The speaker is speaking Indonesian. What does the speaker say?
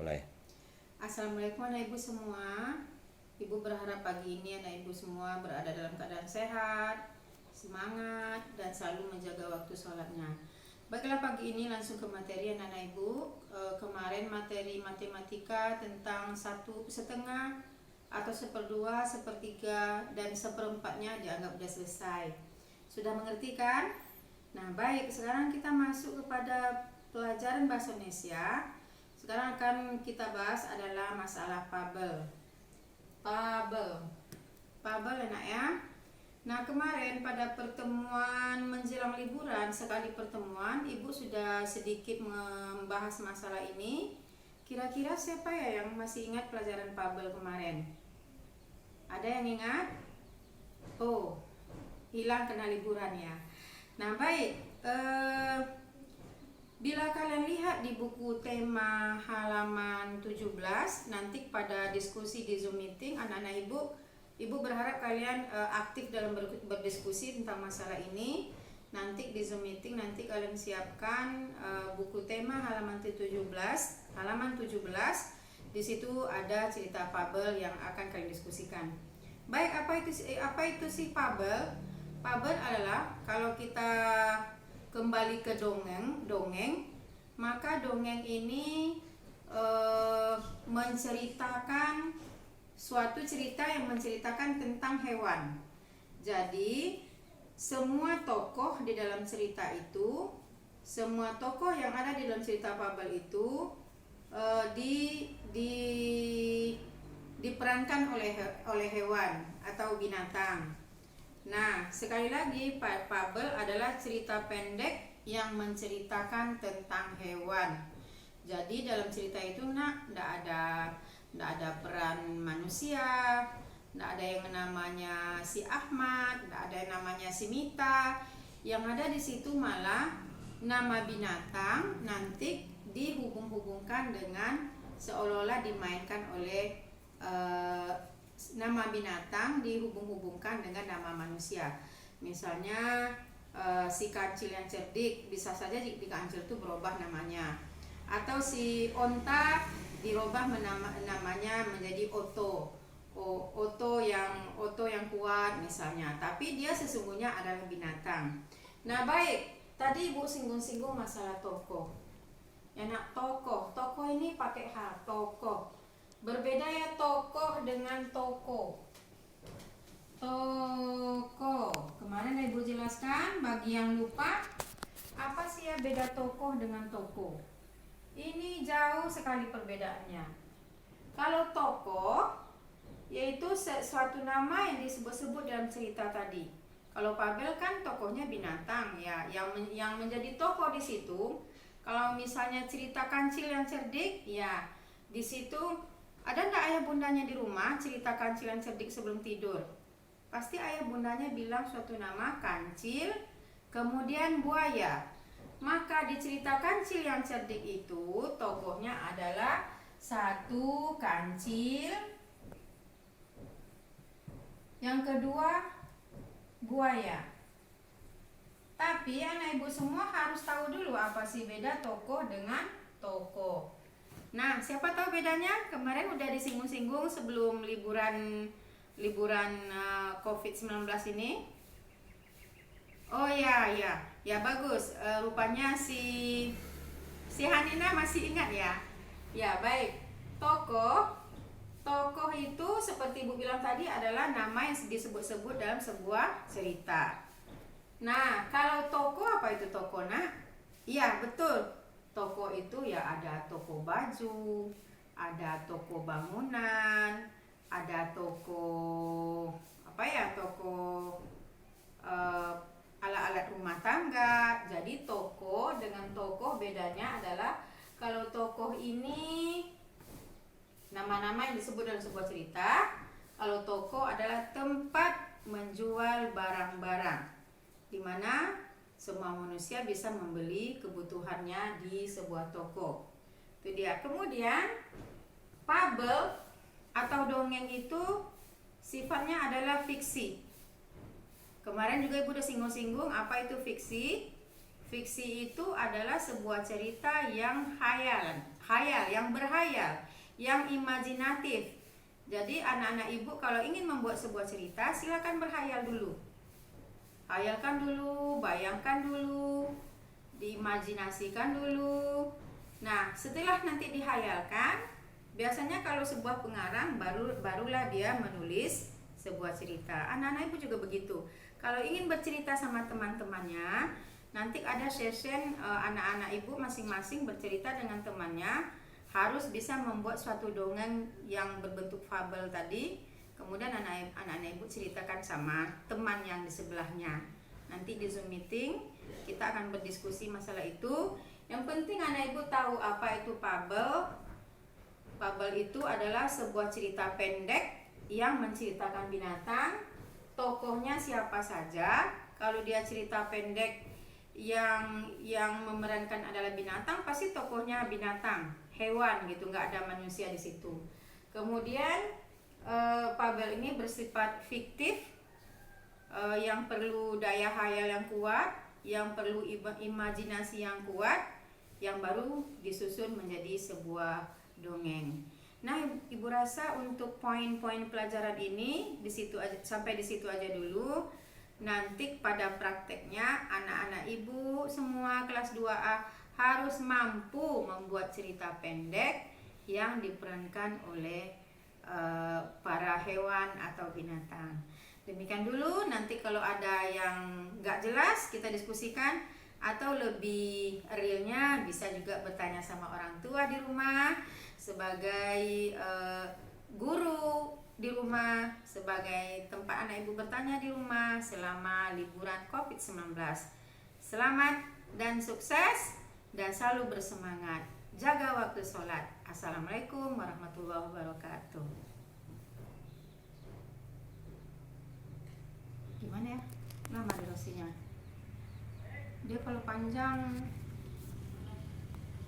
mulai. Assalamualaikum anak ibu semua. Ibu berharap pagi ini anak ibu semua berada dalam keadaan sehat, semangat, dan selalu menjaga waktu sholatnya. Baiklah, pagi ini langsung ke materi anak ibu. Kemarin materi matematika tentang 1/2 atau 1/2, 1/3, dan 1/4-nya dianggap sudah selesai. Sudah mengerti kan? Nah baik, sekarang kita masuk kepada pelajaran bahasa Indonesia. Sekarang akan kita bahas adalah masalah Pabel enak ya. Nah kemarin pada pertemuan menjelang liburan, sekali pertemuan ibu sudah sedikit membahas masalah ini. Kira-kira siapa ya yang masih ingat pelajaran Pabel kemarin? Ada yang ingat? Oh, hilang kena liburan ya. Nah baik, bila kalian lihat di buku tema halaman 17, nanti pada diskusi di Zoom meeting anak-anak ibu berharap kalian aktif dalam berdiskusi tentang masalah ini. Nanti di Zoom meeting nanti kalian siapkan buku tema halaman 17. Di situ ada cerita Pabel yang akan kalian diskusikan. Baik, apa itu si Pabel? Pabel adalah, kalau kita kembali ke dongeng, maka dongeng ini menceritakan suatu cerita yang menceritakan tentang hewan. Jadi semua tokoh di dalam cerita itu, semua tokoh yang ada di dalam cerita Pabel itu diperankan oleh hewan atau binatang. Nah, sekali lagi, Pabel adalah cerita pendek yang menceritakan tentang hewan. Jadi dalam cerita itu tidak ada peran manusia, tidak ada yang namanya si Ahmad, tidak ada yang namanya si Mita. Yang ada di situ malah nama binatang nanti dihubung-hubungkan dengan seolah-olah dimainkan oleh nama binatang dihubung-hubungkan dengan nama manusia. Misalnya si kancil yang cerdik, bisa saja di kancil itu berubah namanya. Atau si onta dirubah namanya menjadi Oto. Oto yang kuat misalnya, tapi dia sesungguhnya adalah binatang. Nah baik, tadi ibu singgung-singgung masalah tokoh. Ya nak, tokoh ini pakai H, tokoh. Berbeda ya tokoh dengan toko. Kemarin ibu jelaskan, bagi yang lupa, apa sih ya beda tokoh dengan toko? Ini jauh sekali perbedaannya. Kalau tokoh yaitu suatu nama yang disebut-sebut dalam cerita tadi. Kalau Pabel kan tokohnya binatang ya, yang menjadi tokoh di situ. Kalau misalnya cerita kancil yang cerdik, ya di situ ada enggak ayah bundanya di rumah cerita kancil yang cerdik sebelum tidur? Pasti ayah bundanya bilang suatu nama kancil, kemudian buaya. Maka di cerita kancil yang cerdik itu tokohnya adalah satu kancil, yang kedua buaya. Tapi anak ibu semua harus tahu dulu apa sih beda tokoh dengan toko. Nah, siapa tahu bedanya? Kemarin udah disinggung-singgung sebelum liburan COVID-19 ini. Oh ya bagus. Rupanya si Hanina masih ingat ya. Ya baik. Tokoh itu seperti ibu bilang tadi adalah nama yang disebut-sebut dalam sebuah cerita. Nah, kalau toko, apa itu toko nak? Iya betul. Toko itu ya ada toko baju, ada toko bangunan, ada toko alat-alat rumah tangga. Jadi toko dengan toko bedanya adalah kalau toko ini nama-nama yang disebut dalam sebuah cerita. Kalau toko adalah tempat menjual barang-barang, di mana semua manusia bisa membeli kebutuhannya di sebuah toko. Itu dia. Kemudian Pabel atau dongeng itu sifatnya adalah fiksi. Kemarin juga ibu udah singgung-singgung apa itu fiksi. Fiksi itu adalah sebuah cerita yang hayal, yang berhayal, yang imajinatif. Jadi anak-anak ibu kalau ingin membuat sebuah cerita, silakan berhayal dulu. Hayalkan dulu, bayangkan dulu, diimajinasikan dulu. Nah, setelah nanti dihayalkan, biasanya kalau sebuah pengarang barulah dia menulis sebuah cerita. Anak-anak ibu juga begitu. Kalau ingin bercerita sama teman-temannya, nanti ada session anak-anak ibu masing-masing bercerita dengan temannya, harus bisa membuat suatu dongeng yang berbentuk fabel tadi. Kemudian anak-anak ibu ceritakan sama teman yang di sebelahnya. Nanti di Zoom meeting kita akan berdiskusi masalah itu. Yang penting anak ibu tahu apa itu fabel. Fabel itu adalah sebuah cerita pendek yang menceritakan binatang. Tokohnya siapa saja. Kalau dia cerita pendek yang memerankan adalah binatang, pasti tokohnya binatang, hewan gitu, nggak ada manusia di situ. Kemudian fabel ini bersifat fiktif, yang perlu daya hayal yang kuat, yang perlu imajinasi yang kuat, yang baru disusun menjadi sebuah dongeng. Nah, ibu rasa untuk poin-poin pelajaran ini sampai di situ aja dulu. Nanti pada prakteknya anak-anak ibu semua kelas 2A harus mampu membuat cerita pendek yang diperankan oleh para hewan atau binatang. Demikian dulu, nanti kalau ada yang nggak jelas kita diskusikan, atau lebih realnya bisa juga bertanya sama orang tua di rumah, sebagai guru di rumah, sebagai tempat anak ibu bertanya di rumah selama liburan COVID-19. Selamat dan sukses, dan selalu bersemangat. Jaga waktu sholat. Assalamualaikum warahmatullahi wabarakatuh. Gimana ya? Lama durasinya. Dia kalau panjang